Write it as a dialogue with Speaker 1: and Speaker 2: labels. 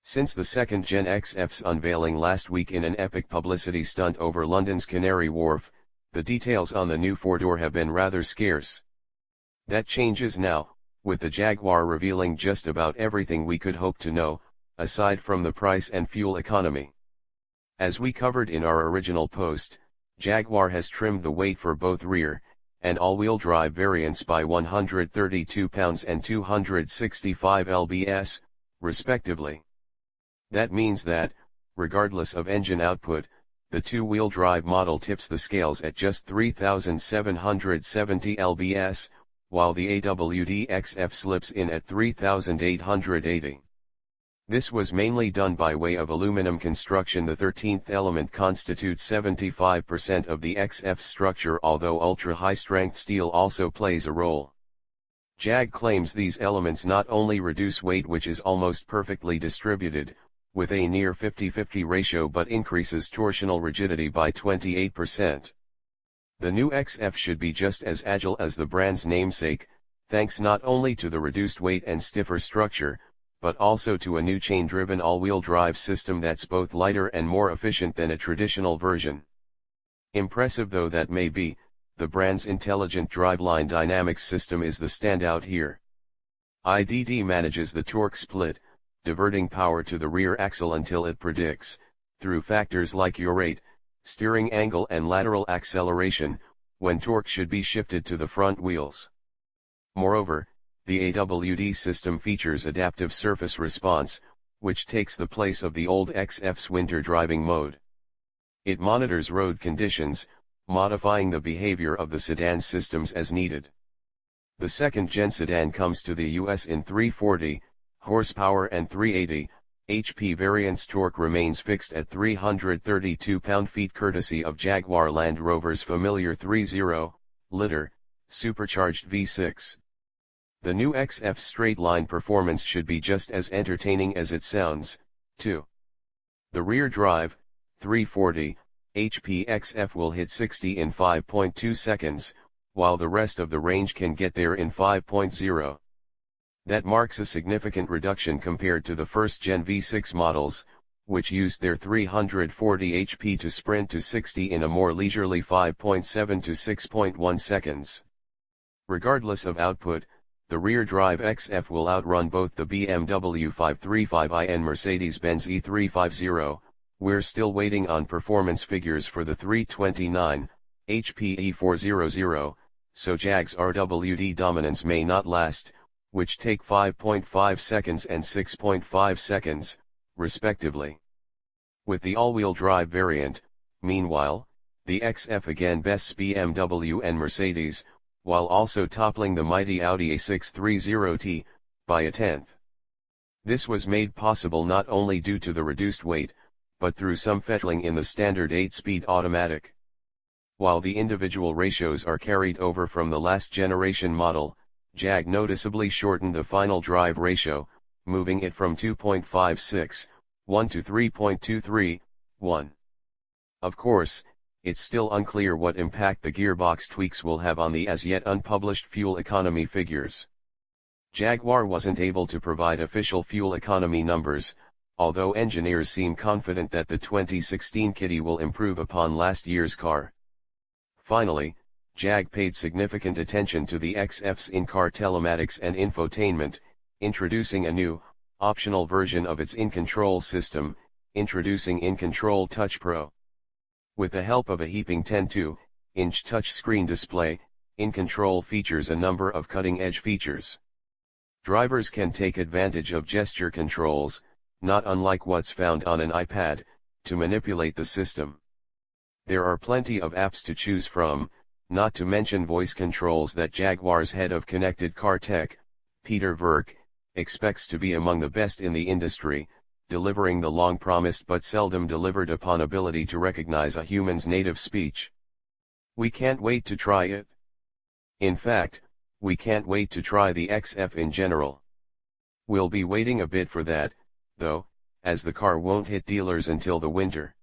Speaker 1: Since the second Gen XF's unveiling last week in an epic publicity stunt over London's Canary Wharf, the details on the new four-door have been rather scarce. That changes now, with the Jaguar revealing just about everything we could hope to know, aside from the price and fuel economy. As we covered in our original post, Jaguar has trimmed the weight for both rear and all-wheel drive variants by 132 pounds and 265 lbs, respectively. That means that, regardless of engine output, the two-wheel drive model tips the scales at just 3,770 lbs, while the AWD XF slips in at 3,880. This was mainly done by way of aluminum construction. The 13th element constitutes 75% of the XF's structure, although ultra-high-strength steel also plays a role. Jag claims these elements not only reduce weight, which is almost perfectly distributed, with a near 50-50 ratio, but increases torsional rigidity by 28%. The new XF should be just as agile as the brand's namesake, thanks not only to the reduced weight and stiffer structure, but also to a new chain-driven all-wheel drive system that's both lighter and more efficient than a traditional version. Impressive though that may be, the brand's intelligent driveline dynamics system is the standout here. IDD manages the torque split, diverting power to the rear axle until it predicts, through factors like yaw rate, steering angle and lateral acceleration, when torque should be shifted to the front wheels. Moreover, the AWD system features adaptive surface response, which takes the place of the old XF's winter driving mode. It monitors road conditions, modifying the behavior of the sedan systems as needed. The second-gen sedan comes to the US in 340 horsepower and 380 HP variants. Torque remains fixed at 332 pound-feet courtesy of Jaguar Land Rover's familiar 3.0-liter supercharged V6. The new XF's straight-line performance should be just as entertaining as it sounds, too. The rear drive, 340 HP XF will hit 60 in 5.2 seconds, while the rest of the range can get there in 5.0. That marks a significant reduction compared to the first-gen V6 models, which used their 340 HP to sprint to 60 in a more leisurely 5.7 to 6.1 seconds. Regardless of output, the rear-drive XF will outrun both the BMW 535i and Mercedes-Benz E350. We're still waiting on performance figures for the 329 HP E400, so Jag's RWD dominance may not last, which take 5.5 seconds and 6.5 seconds, respectively. With the all-wheel drive variant, meanwhile, the XF again bests BMW and Mercedes, while also toppling the mighty Audi A630T, by a tenth. This was made possible not only due to the reduced weight, but through some fettling in the standard 8-speed automatic. While the individual ratios are carried over from the last generation model, Jag noticeably shortened the final drive ratio, moving it from 2.56:1 to 3.23:1. Of course, it's still unclear what impact the gearbox tweaks will have on the as yet unpublished fuel economy figures. Jaguar wasn't able to provide official fuel economy numbers, although engineers seem confident that the 2016 kitty will improve upon last year's car. Finally, Jag paid significant attention to the XF's in-car telematics and infotainment, introducing a new, optional version of its in-control system, introducing In-Control Touch Pro. With the help of a heaping 10.2-inch touchscreen display, In-Control features a number of cutting-edge features. Drivers can take advantage of gesture controls, not unlike what's found on an iPad, to manipulate the system. There are plenty of apps to choose from, not to mention voice controls that Jaguar's head of connected car tech, Peter Verk, expects to be among the best in the industry, delivering the long-promised but seldom delivered upon ability to recognize a human's native speech. We can't wait to try it. In fact, we can't wait to try the XF in general. We'll be waiting a bit for that, though, as the car won't hit dealers until the winter.